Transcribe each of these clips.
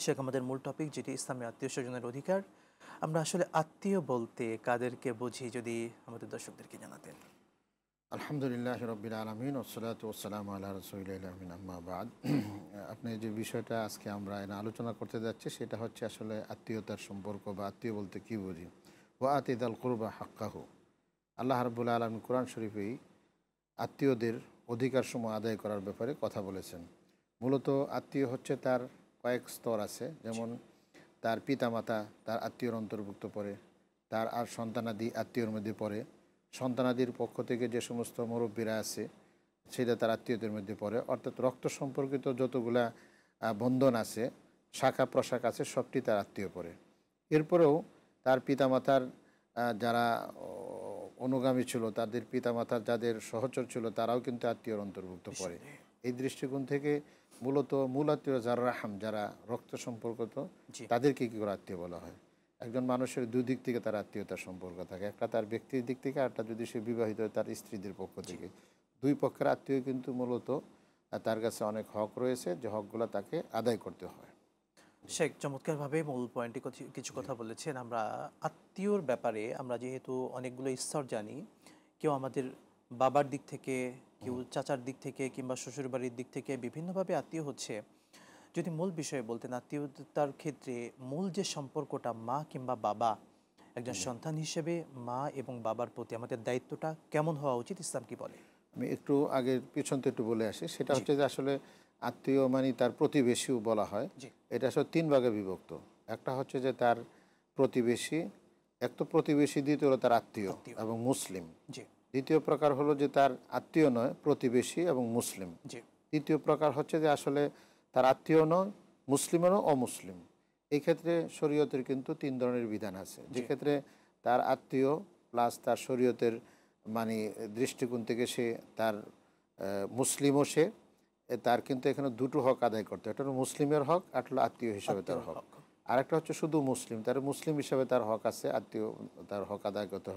শেখ, আমাদের মূল টপিক যেটি ইসলামী আত্মীয় স্বজনের অধিকার। আমরা আসলে আত্মীয় বলতে কাদেরকে বুঝি যদি আমাদের দর্শকদেরকে জানাতেন। আলহামদুলিল্লাহ রব্বিল আলমিন ওসলাত ওসালাম আল্লাহ রসুলিল্লাহ আমিন আম্মা বাদ। আপনি যে বিষয়টা আজকে আমরা আলোচনা করতে যাচ্ছি সেটা হচ্ছে আসলে আত্মীয়তার সম্পর্ক বা আত্মীয় বলতে কী বুঝি। ও আতিদ আল কুরবা হাক্কাহু, আল্লাহ রব্বুল আলমিন কোরআন শরীফেই আত্মীয়দের অধিকার সমূহ আদায় করার ব্যাপারে কথা বলেছেন। মূলত আত্মীয় হচ্ছে তার কয়েক স্তর আছে, যেমন তার পিতামাতা তার আত্মীয়র অন্তর্ভুক্ত পড়ে, তার আর সন্তানাদি আত্মীয়র মধ্যে পড়ে, সন্তানাদির পক্ষ থেকে যে সমস্ত মুরব্বীরা আছে সেটা তার আত্মীয়দের মধ্যে পড়ে। অর্থাৎ রক্ত সম্পর্কিত যতগুলা বন্ধন আছে, শাখা প্রশাখা আছে, সবটি তার আত্মীয় পড়ে। এরপরেও তার পিতামাতার যারা অনুগামী ছিল, তাদের পিতামাতার যাদের সহচর ছিল, তারাও কিন্তু আত্মীয়র অন্তর্ভুক্ত পড়ে। এই দৃষ্টিকোণ থেকে মূলত মূল আত্মীয় যারা রাহাম, যারা রক্ত সম্পর্কিত, তাদেরকে কী করে আত্মীয় বলা হয়। একজন মানুষের দুই দিক থেকে তার আত্মীয়তার সম্পর্ক থাকে, একটা তার ব্যক্তির দিক থেকে, আরটা যদি সে বিবাহিত হয় তার স্ত্রীদের পক্ষ থেকে। দুই পক্ষের আত্মীয় কিন্তু মূলত তার কাছে অনেক হক রয়েছে, যে হকগুলো তাকে আদায় করতে হয়। শেখ চমৎকারভাবে মূল পয়েন্টে কিছু কথা বলেছেন। আমরা আত্মীয়র ব্যাপারে আমরা যেহেতু অনেকগুলো স্তর জানি, কেউ আমাদের বাবার দিক থেকে, কেউ চাচার দিক থেকে, কিংবা শ্বশুরবাড়ির দিক থেকে বিভিন্নভাবে আত্মীয় হচ্ছে। যদি মূল বিষয়ে বলতেন, আত্মীয়তার ক্ষেত্রে মূল যে সম্পর্কটা মা কিংবা বাবা, একজন সন্তান হিসেবে মা এবং বাবার প্রতি আমাদের দায়িত্বটা কেমন হওয়া উচিত, ইসলাম কি বলে? আমি একটু আগের পিছনতে একটু বলে আসি। সেটা হচ্ছে যে আসলে আত্মীয় মানে তার প্রতিবেশীও বলা হয়। এটা আসলে তিন ভাগে বিভক্ত। একটা হচ্ছে যে তার প্রতিবেশী, এক তো প্রতিবেশী, দ্বিতীয় হলো তার আত্মীয় এবং মুসলিম। দ্বিতীয় প্রকার হলো যে তার আত্মীয় নয়, প্রতিবেশী এবং মুসলিম। তৃতীয় প্রকার হচ্ছে যে আসলে তার আত্মীয় নয়, মুসলিমও নয়, অমুসলিম। এই ক্ষেত্রে শরীয়তের কিন্তু তিন ধরনের বিধান আছে। যে ক্ষেত্রে তার আত্মীয় প্লাস তার শরীয়তের মানে দৃষ্টিকোণ থেকে সে তার মুসলিমও, সে তার কিন্তু এখানে দুটো হক আদায় করতে হয়। একটা হলো মুসলিমের হক, আর হলো আত্মীয় হিসাবে তার হক। আরেকটা হচ্ছে শুধু মুসলিম, তার মুসলিম হিসাবে তার হক আছে, আত্মীয় তার হক আদায় করতে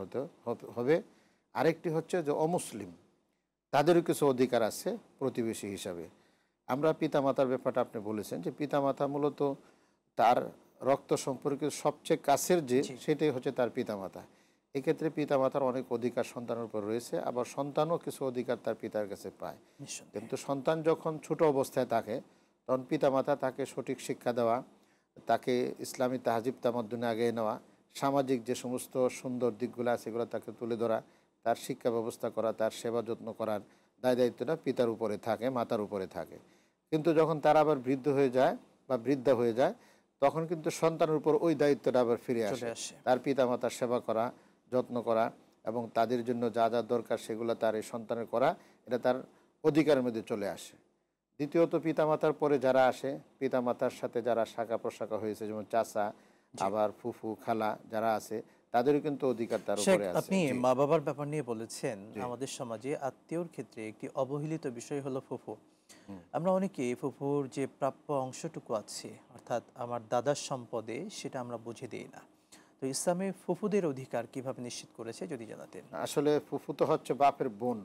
হবে। আরেকটি হচ্ছে যে অমুসলিম, তাদেরও কিছু অধিকার আছে প্রতিবেশী হিসাবে। আমরা পিতামাতার ব্যাপারটা আপনি বলেছেন যে পিতামাতা মূলত তার রক্ত সম্পর্কিত সবচেয়ে কাছের যে, সেটাই হচ্ছে তার পিতামাতা। এক্ষেত্রে পিতামাতার অনেক অধিকার সন্তানের উপর রয়েছে, আবার সন্তানও কিছু অধিকার তার পিতার কাছে পায়। কিন্তু সন্তান যখন ছোট অবস্থায় থাকে, তখন পিতামাতা তাকে সঠিক শিক্ষা দেওয়া, তাকে ইসলামী তাহজিব তামাদ্দুনে আগে নেওয়া, সামাজিক যে সমস্ত সুন্দর দিকগুলো আছে সেগুলো তাকে তুলে ধরা, তার শিক্ষা ব্যবস্থা করা, তার সেবা যত্ন করার দায়িত্বটা পিতার উপরে থাকে, মাতার উপরে থাকে। কিন্তু যখন তারা আবার বৃদ্ধ হয়ে যায় বা বৃদ্ধা হয়ে যায়, তখন কিন্তু সন্তানের উপর ওই দায়িত্বটা আবার ফিরে আসে। তার পিতামাতার সেবা করা, যত্ন করা এবং তাদের জন্য যা যা দরকার সেগুলো তার এই সন্তানের করা, এটা তার অধিকারের মধ্যে চলে আসে। দ্বিতীয়ত পিতামাতার পরে যারা আসে, পিতামাতার সাথে যারা শাখা প্রশাখা হয়েছে, যেমন চাচা, আবার ফুফু, খালা যারা আছে, তাদেরও কিন্তু অধিকার তার উপরে আছে। আপনি মা বাবার ব্যাপার নিয়ে বলেছেন। আমাদের সমাজে আত্মীয়র ক্ষেত্রে একটি অবহেলিত বিষয় হলো ফুফু। আমরা অনেকে ফুফুর যে প্রাপ্য অংশটুকু আছে, অর্থাৎ আমার দাদার সম্পদে, সেটা আমরা বুঝে দিই না। তো ইসলামে ফুফুদের অধিকার কিভাবে নিশ্চিত করেছে যদি জানাতেন। আসলে ফুফু তো হচ্ছে বাপের বোন।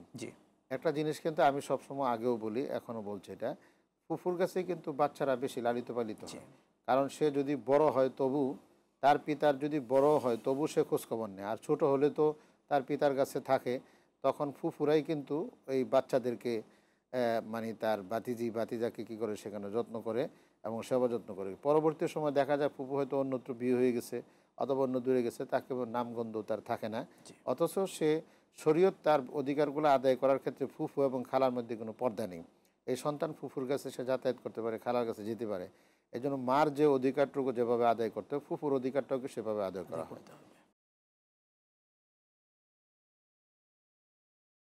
একটা জিনিস কিন্তু আমি সবসময় আগেও বলি, এখনও বলছি, এটা ফুফুর কাছে কিন্তু বাচ্চারা বেশি লালিত পালিত হয়। কারণ সে যদি বড় হয় তবু, তার পিতার যদি বড় হয় তবু সে খোঁজখবর নেয়, আর ছোট হলে তো তার পিতার কাছে থাকে। তখন ফুফুরাই কিন্তু এই বাচ্চাদেরকে মানে তার বাতিজাকে কী করে সেখানে যত্ন করে এবং সেবা যত্ন করে। পরবর্তী সময় দেখা যায় ফুফু হয়তো অন্যত্র বিয়ে হয়ে গেছে অথবা অন্য দূরে গেছে, তাকে নামগন্ধ তার থাকে না। অথচ সে শরীয়ত তার অধিকারগুলো আদায় করার ক্ষেত্রে ফুফু এবং খালার মধ্যে কোনো পর্দা নেই। এই সন্তান ফুফুর কাছে সে যাতায়াত করতে পারে, খালার কাছে যেতে পারে। এই জন্য মার যে অধিকারটুকু যেভাবে আদায় করতে হয়, ফুফুর অধিকারটাকে সেভাবে আদায় করা হয়।